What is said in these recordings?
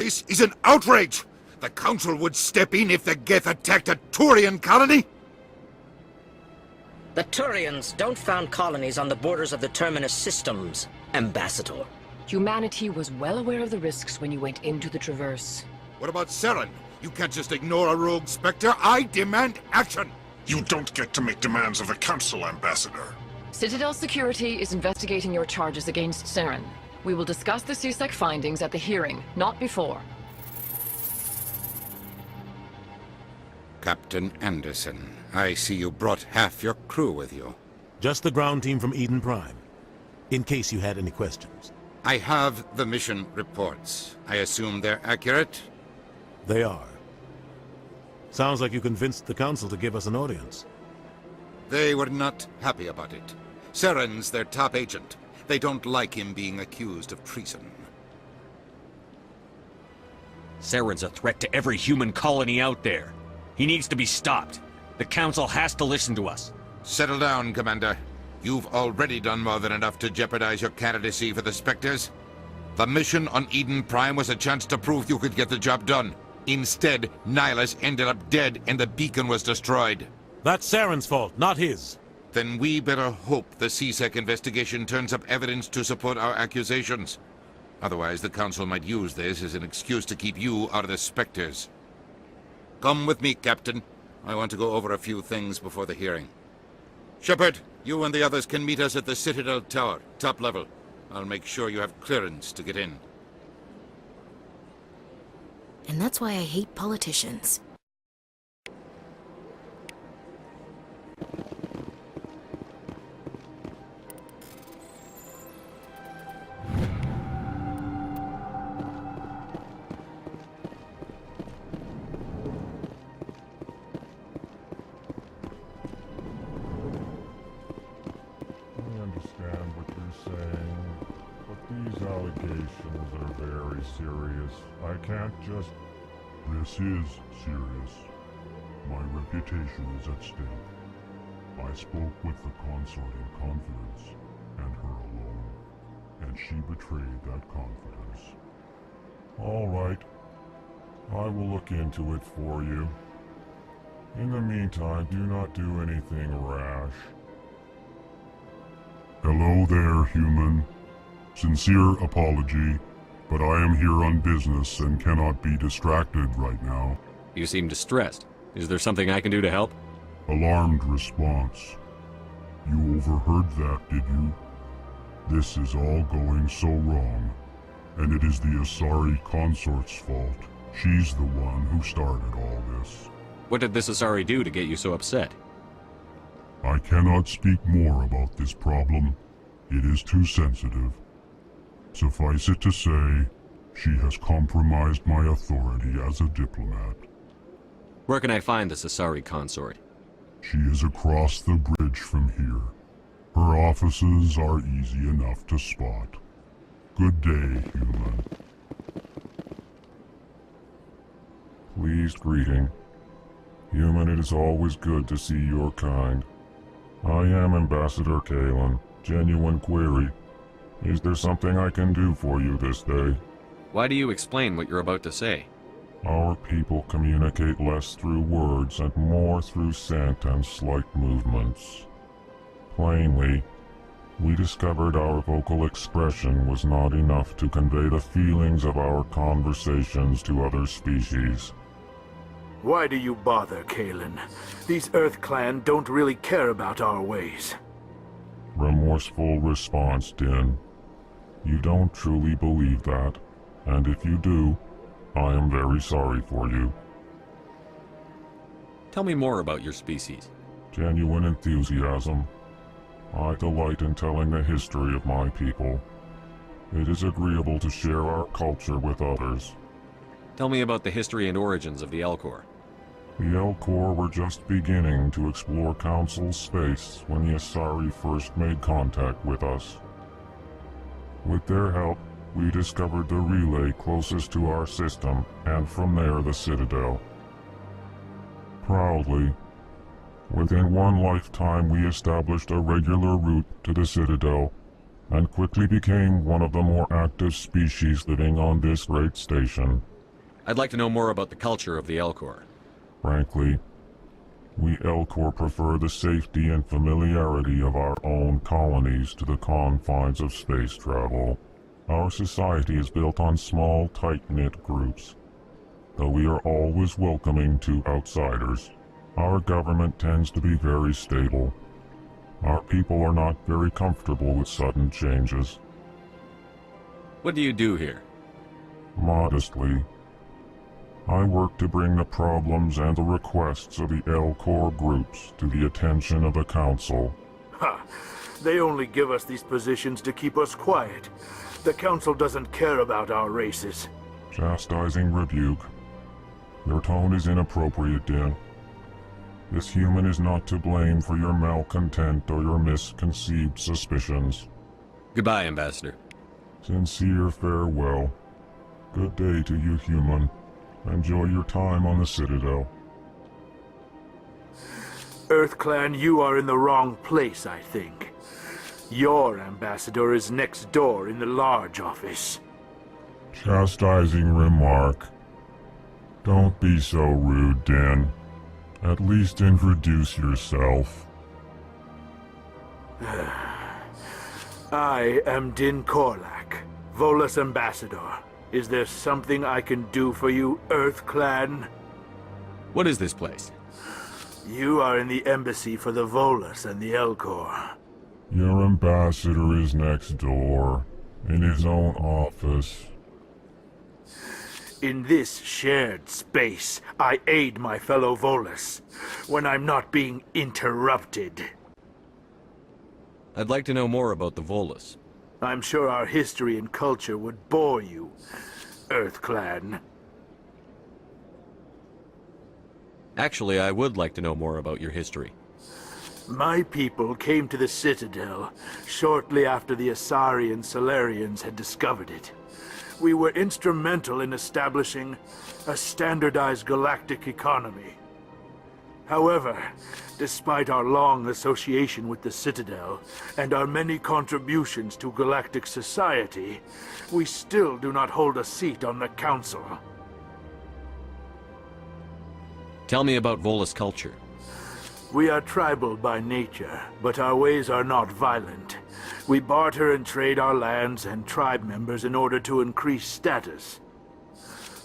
This is an outrage! The Council would step in if the Geth attacked a Turian colony? The Turians don't found colonies on the borders of the Terminus systems, Ambassador. Humanity was well aware of the risks when you went into the Traverse. What about Saren? You can't just ignore a rogue Spectre. I demand action! You don't get to make demands of the Council, Ambassador. Citadel Security is investigating your charges against Saren. We will discuss the CSEC findings at the hearing, not before. Captain Anderson, I see you brought half your crew with you. Just the ground team from Eden Prime, in case you had any questions. I have the mission reports. I assume they're accurate? They are. Sounds like you convinced the Council to give us an audience. They were not happy about it. Saren's their top agent. They don't like him being accused of treason. Saren's a threat to every human colony out there. He needs to be stopped. The Council has to listen to us. Settle down, Commander. You've already done more than enough to jeopardize your candidacy for the Spectres. The mission on Eden Prime was a chance to prove you could get the job done. Instead, Nihilus ended up dead and the beacon was destroyed. That's Saren's fault, not his. Then we better hope the CSEC investigation turns up evidence to support our accusations. Otherwise, the Council might use this as an excuse to keep you out of the Spectres. Come with me, Captain. I want to go over a few things before the hearing. Shepard, you and the others can meet us at the Citadel Tower, top level. I'll make sure you have clearance to get in. And that's why I hate politicians. I can't just... This is serious. My reputation is at stake. I spoke with the consort in confidence, and her alone, and she betrayed that confidence. All right. I will look into it for you. In the meantime, do not do anything rash. Hello there, human. Sincere apology. But I am here on business and cannot be distracted right now. You seem distressed. Is there something I can do to help? Alarmed response. You overheard that, did you? This is all going so wrong. And it is the Asari consort's fault. She's the one who started all this. What did this Asari do to get you so upset? I cannot speak more about this problem. It is too sensitive. Suffice it to say, she has compromised my authority as a diplomat. Where can I find this Asari consort? She is across the bridge from here. Her offices are easy enough to spot. Good day, human. Pleased greeting. Human, it is always good to see your kind. I am Ambassador Kalen. Genuine query. Is there something I can do for you this day? Why do you explain what you're about to say? Our people communicate less through words and more through scent and slight movements. Plainly, we discovered our vocal expression was not enough to convey the feelings of our conversations to other species. Why do you bother, Kalen? These Earth Clan don't really care about our ways. Remorseful response, Din. You don't truly believe that, and if you do, I am very sorry for you. Tell me more about your species. Genuine enthusiasm. I delight in telling the history of my people. It is agreeable to share our culture with others. Tell me about the history and origins of the Elcor. The Elcor were just beginning to explore Council space when the Asari first made contact with us. With their help, we discovered the relay closest to our system, and from there the Citadel. Proudly, within one lifetime we established a regular route to the Citadel, and quickly became one of the more active species living on this great station. I'd like to know more about the culture of the Elcor. Frankly, we Elcor prefer the safety and familiarity of our own colonies to the confines of space travel. Our society is built on small, tight-knit groups. Though we are always welcoming to outsiders, our government tends to be very stable. Our people are not very comfortable with sudden changes. What do you do here? Modestly, I work to bring the problems and the requests of the Elcor groups to the attention of the Council. Ha! They only give us these positions to keep us quiet. The Council doesn't care about our races. Chastising rebuke. Your tone is inappropriate, Din. This human is not to blame for your malcontent or your misconceived suspicions. Goodbye, Ambassador. Sincere farewell. Good day to you, human. Enjoy your time on the Citadel. EarthClan, you are in the wrong place, I think. Your ambassador is next door in the large office. Chastising remark. Don't be so rude, Din. At least introduce yourself. I am Din Korlak, Volus Ambassador. Is there something I can do for you, EarthClan? What is this place? You are in the embassy for the Volus and the Elcor. Your ambassador is next door, in his own office. In this shared space, I aid my fellow Volus, when I'm not being interrupted. I'd like to know more about the Volus. I'm sure our history and culture would bore you, EarthClan. Actually, I would like to know more about your history. My people came to the Citadel shortly after the Asari and Salarians had discovered it. We were instrumental in establishing a standardized galactic economy. However, despite our long association with the Citadel and our many contributions to galactic society, we still do not hold a seat on the Council. Tell me about Volus culture. We are tribal by nature, but our ways are not violent. We barter and trade our lands and tribe members in order to increase status.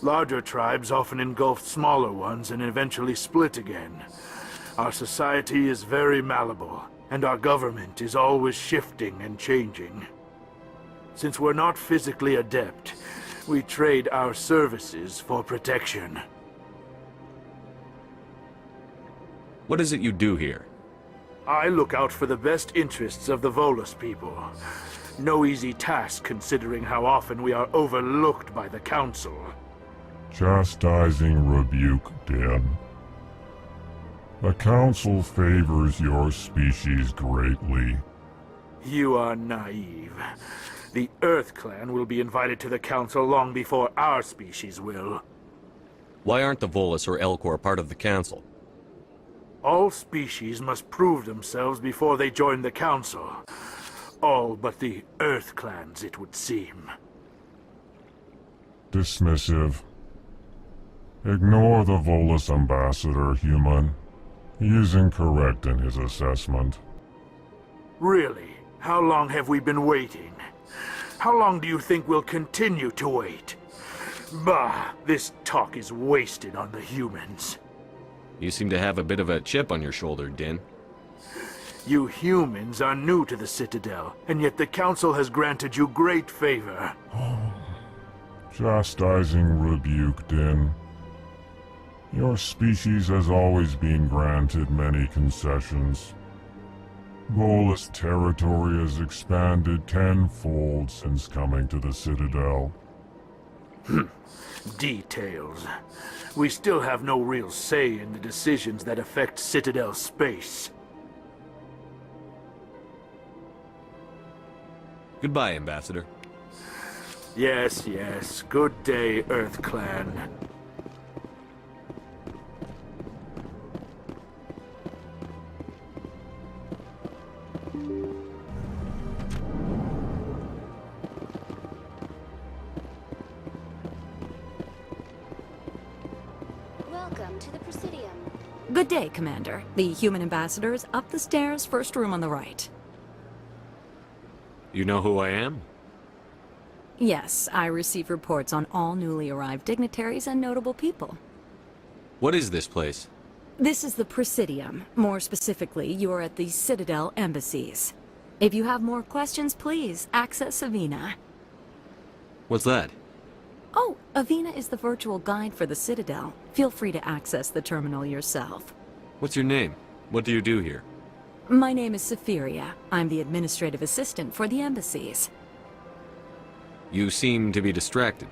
Larger tribes often engulf smaller ones and eventually split again. Our society is very malleable, and our government is always shifting and changing. Since we're not physically adept, we trade our services for protection. What is it you do here? I look out for the best interests of the Volus people. No easy task considering how often we are overlooked by the Council. Chastising rebuke, Din. The Council favors your species greatly. You are naive. The EarthClan will be invited to the Council long before our species will. Why aren't the Volus or Elcor part of the Council? All species must prove themselves before they join the Council. All but the EarthClans, it would seem. Dismissive. Ignore the Volus ambassador, human. He is incorrect in his assessment. Really? How long have we been waiting? How long do you think we'll continue to wait? Bah, this talk is wasted on the humans. You seem to have a bit of a chip on your shoulder, Din. You humans are new to the Citadel, and yet the Council has granted you great favor. Chastising rebuke, Din. Your species has always been granted many concessions. Volus territory has expanded tenfold since coming to the Citadel. Details. We still have no real say in the decisions that affect Citadel space. Goodbye, Ambassador. Yes, yes. Good day, EarthClan. to the Presidium. Good day, Commander. The human ambassador is up the stairs, first room on the right. You know who I am? Yes, I receive reports on all newly arrived dignitaries and notable people. What is this place? This is the Presidium. More specifically, you are at the Citadel embassies. If you have more questions, please access Avina. What's that? Oh, Avina is the virtual guide for the Citadel. Feel free to access the terminal yourself. What's your name? What do you do here? My name is Safiria. I'm the administrative assistant for the embassies. You seem to be distracted.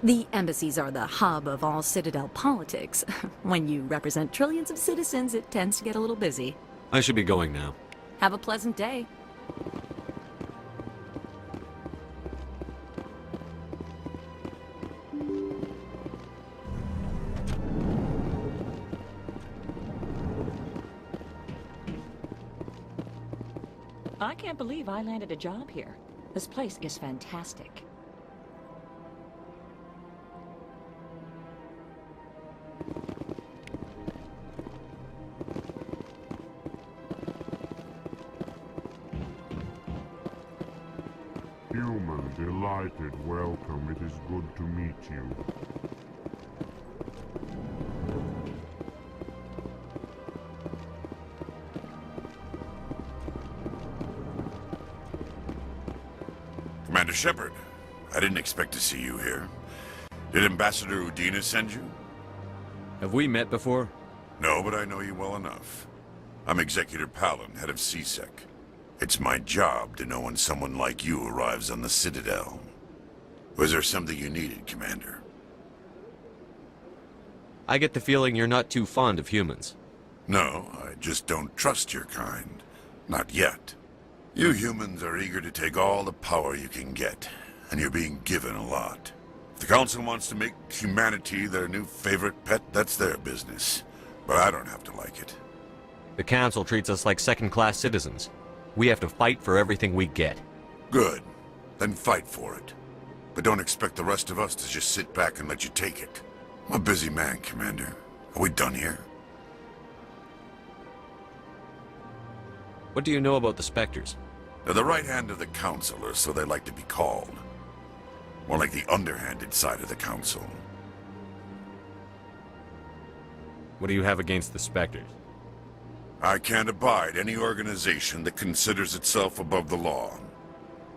The embassies are the hub of all Citadel politics. When you represent trillions of citizens, it tends to get a little busy. I should be going now. Have a pleasant day. I can't believe I landed a job here. This place is fantastic. Human, delighted, welcome. It is good to meet you. Commander Shepard, I didn't expect to see you here. Did Ambassador Udina send you? Have we met before? No, but I know you well enough. I'm Executor Palin, head of CSEC. It's my job to know when someone like you arrives on the Citadel. Was there something you needed, Commander? I get the feeling you're not too fond of humans. No, I just don't trust your kind. Not yet. You humans are eager to take all the power you can get, and you're being given a lot. If the Council wants to make humanity their new favorite pet, that's their business. But I don't have to like it. The Council treats us like second-class citizens. We have to fight for everything we get. Good. Then fight for it. But don't expect the rest of us to just sit back and let you take it. I'm a busy man, Commander. Are we done here? What do you know about the Spectres? They're the right hand of the Council, or so they like to be called. More like the underhanded side of the Council. What do you have against the Spectres? I can't abide any organization that considers itself above the law.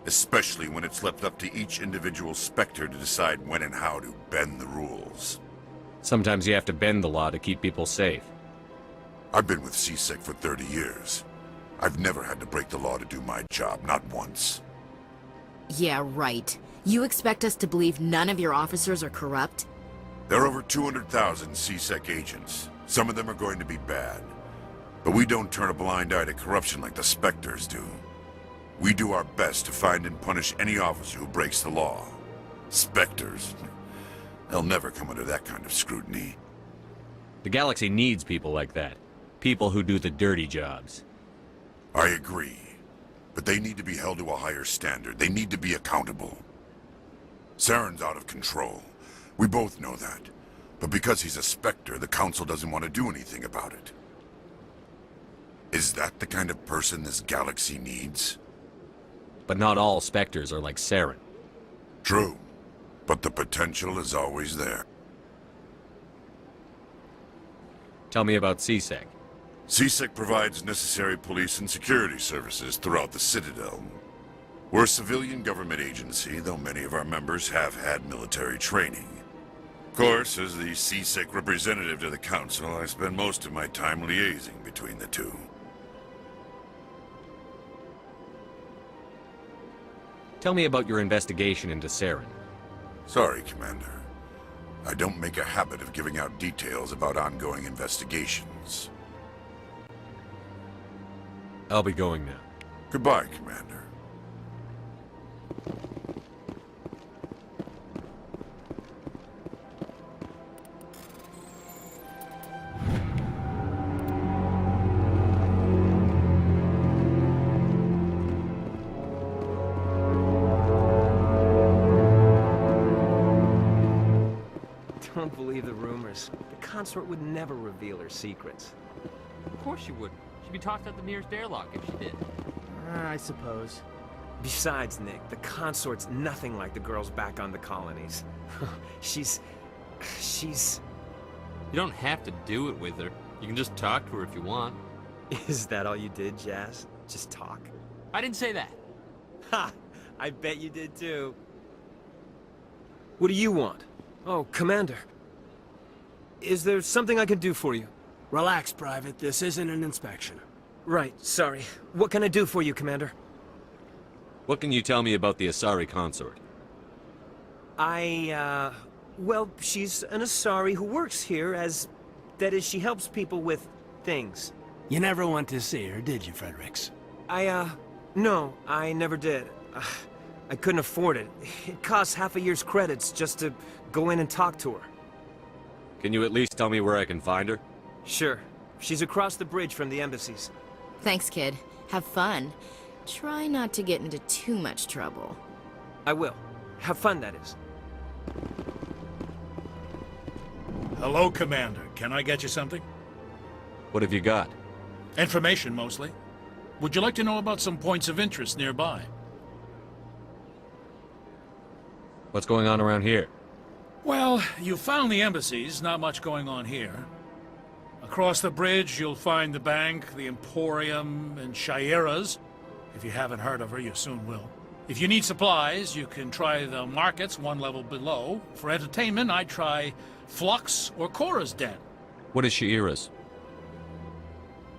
Especially when it's left up to each individual Spectre to decide when and how to bend the rules. Sometimes you have to bend the law to keep people safe. I've been with CSEC for 30 years. I've never had to break the law to do my job, not once. Yeah, right. You expect us to believe none of your officers are corrupt? There are over 200,000 CSEC agents. Some of them are going to be bad. But we don't turn a blind eye to corruption like the Spectres do. We do our best to find and punish any officer who breaks the law. Spectres. They'll never come under that kind of scrutiny. The galaxy needs people like that. People who do the dirty jobs. I agree. But they need to be held to a higher standard. They need to be accountable. Saren's out of control. We both know that. But because he's a Spectre, the Council doesn't want to do anything about it. Is that the kind of person this galaxy needs? But not all Spectres are like Saren. True. But the potential is always there. Tell me about CSEC. CSEC provides necessary police and security services throughout the Citadel. We're a civilian government agency, though many of our members have had military training. Of course, as the CSEC representative to the Council, I spend most of my time liaising between the two. Tell me about your investigation into Saren. Sorry, Commander. I don't make a habit of giving out details about ongoing investigations. I'll be going now. Goodbye, Commander. Don't believe the rumors. The consort would never reveal her secrets. Of course she wouldn't. She'd be tossed out the nearest airlock if she did. I suppose. Besides, Nick, the consort's nothing like the girls back on the colonies. She's... You don't have to do it with her. You can just talk to her if you want. Is that all you did, Jazz? Just talk? I didn't say that. Ha! I bet you did too. What do you want? Oh, Commander. Is there something I can do for you? Relax, Private. This isn't an inspection. Right, sorry. What can I do for you, Commander? What can you tell me about the Asari consort? Well, she's an Asari who works here as... That is, she helps people with things. You never went to see her, did you, Fredericks? No, I never did. I couldn't afford it. It costs half a year's credits just to go in and talk to her. Can you at least tell me where I can find her? Sure. She's across the bridge from the embassies. Thanks, kid. Have fun. Try not to get into too much trouble. I will. Have fun, that is. Hello, Commander. Can I get you something? What have you got? Information, mostly. Would you like to know about some points of interest nearby? What's going on around here? Well, you found the embassies. Not much going on here. Across the bridge, you'll find the bank, the Emporium, and Shaira's. If you haven't heard of her, you soon will. If you need supplies, you can try the markets one level below. For entertainment, I'd try Flux or Cora's Den. What is Shaira's?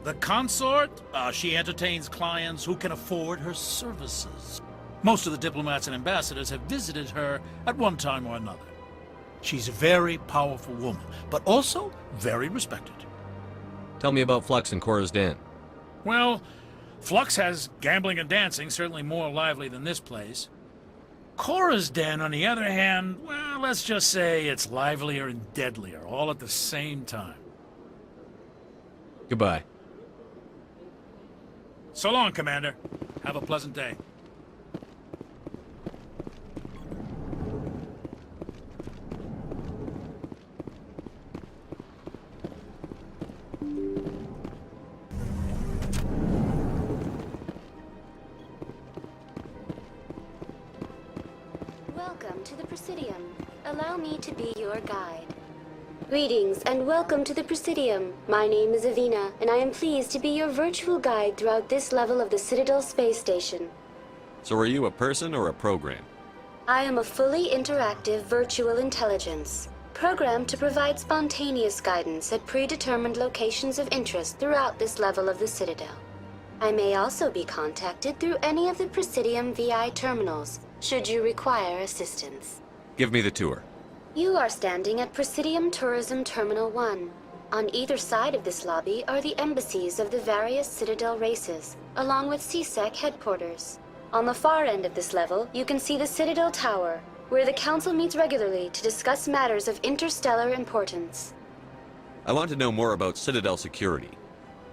The consort? She entertains clients who can afford her services. Most of the diplomats and ambassadors have visited her at one time or another. She's a very powerful woman, but also very respected. Tell me about Flux and Cora's Den. Well, Flux has gambling and dancing, certainly more lively than this place. Cora's Den, on the other hand, well, let's just say it's livelier and deadlier, all at the same time. Goodbye. So long, Commander. Have a pleasant day. Welcome to the Presidium. Allow me to be your guide. Greetings and welcome to the Presidium. My name is Avina, and I am pleased to be your virtual guide throughout this level of the Citadel space station. So are you a person or a program? I am a fully interactive virtual intelligence, programmed to provide spontaneous guidance at predetermined locations of interest throughout this level of the Citadel. I may also be contacted through any of the Presidium VI terminals, should you require assistance. Give me the tour. You are standing at Presidium Tourism Terminal 1. On either side of this lobby are the embassies of the various Citadel races, along with CSEC headquarters. On the far end of this level, you can see the Citadel Tower, where the Council meets regularly to discuss matters of interstellar importance. I want to know more about Citadel security.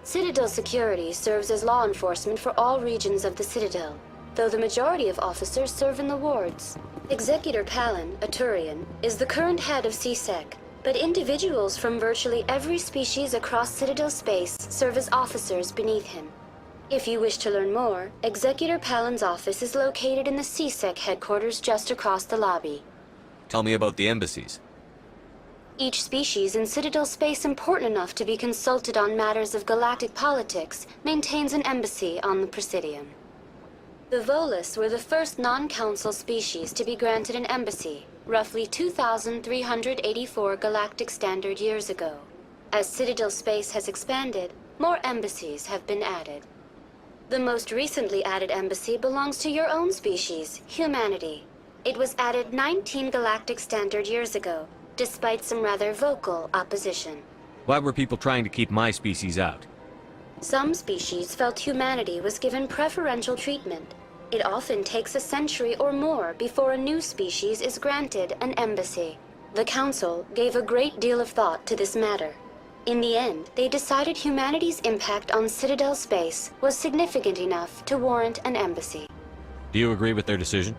Citadel security serves as law enforcement for all regions of the Citadel, though the majority of officers serve in the wards. Executor Palin, a Turian, is the current head of CSEC, but individuals from virtually every species across Citadel space serve as officers beneath him. If you wish to learn more, Executor Palin's office is located in the CSEC headquarters just across the lobby. Tell me about the embassies. Each species in Citadel space important enough to be consulted on matters of galactic politics maintains an embassy on the Presidium. The Volus were the first non-council species to be granted an embassy, roughly 2,384 galactic standard years ago. As Citadel space has expanded, more embassies have been added. The most recently added embassy belongs to your own species, humanity. It was added 19 galactic standard years ago, despite some rather vocal opposition. Why were people trying to keep my species out? Some species felt humanity was given preferential treatment. It often takes a century or more before a new species is granted an embassy. The Council gave a great deal of thought to this matter. In the end, they decided humanity's impact on Citadel space was significant enough to warrant an embassy. Do you agree with their decision?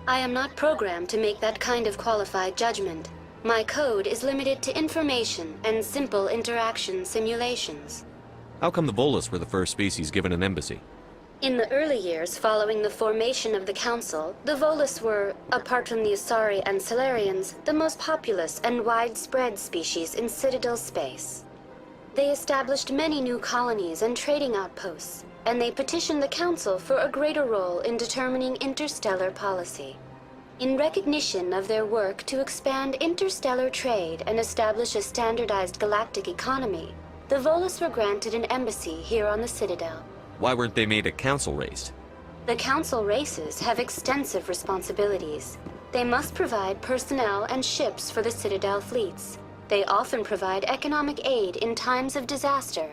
I am not programmed to make that kind of qualified judgment. My code is limited to information and simple interaction simulations. How come the Volus were the first species given an embassy? In the early years following the formation of the Council, the Volus were, apart from the Asari and Salarians, the most populous and widespread species in Citadel space. They established many new colonies and trading outposts, and they petitioned the Council for a greater role in determining interstellar policy. In recognition of their work to expand interstellar trade and establish a standardized galactic economy, the Volus were granted an embassy here on the Citadel. Why weren't they made a council race? The Council races have extensive responsibilities. They must provide personnel and ships for the Citadel fleets. They often provide economic aid in times of disaster.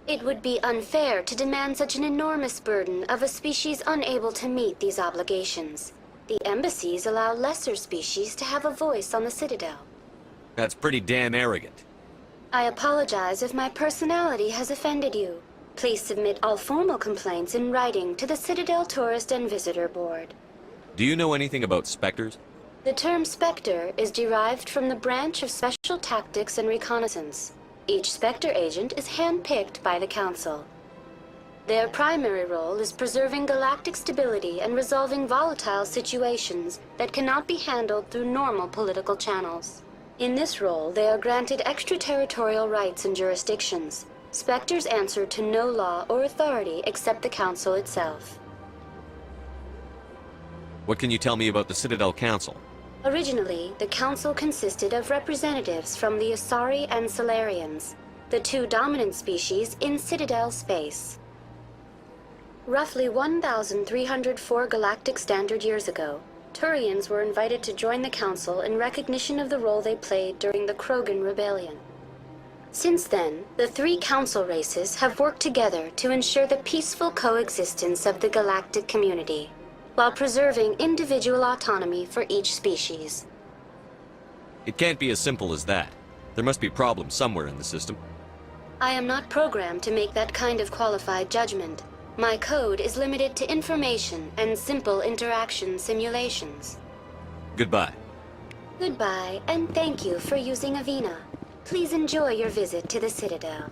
It would be unfair to demand such an enormous burden of a species unable to meet these obligations. The embassies allow lesser species to have a voice on the Citadel. That's pretty damn arrogant. I apologize if my personality has offended you. Please submit all formal complaints in writing to the Citadel Tourist and Visitor Board. Do you know anything about Spectres? The term Spectre is derived from the branch of Special Tactics and Reconnaissance. Each Spectre agent is handpicked by the Council. Their primary role is preserving galactic stability and resolving volatile situations that cannot be handled through normal political channels. In this role, they are granted extraterritorial rights and jurisdictions. Spectres answer to no law or authority except the Council itself. What can you tell me about the Citadel Council? Originally, the Council consisted of representatives from the Asari and Salarians, the two dominant species in Citadel space. Roughly 1,304 galactic standard years ago, Turians were invited to join the Council in recognition of the role they played during the Krogan Rebellion. Since then, the three Council races have worked together to ensure the peaceful coexistence of the galactic community, while preserving individual autonomy for each species. It can't be as simple as that. There must be problems somewhere in the system. I am not programmed to make that kind of qualified judgment. My code is limited to information and simple interaction simulations. Goodbye. Goodbye, and thank you for using Avina. Please enjoy your visit to the Citadel.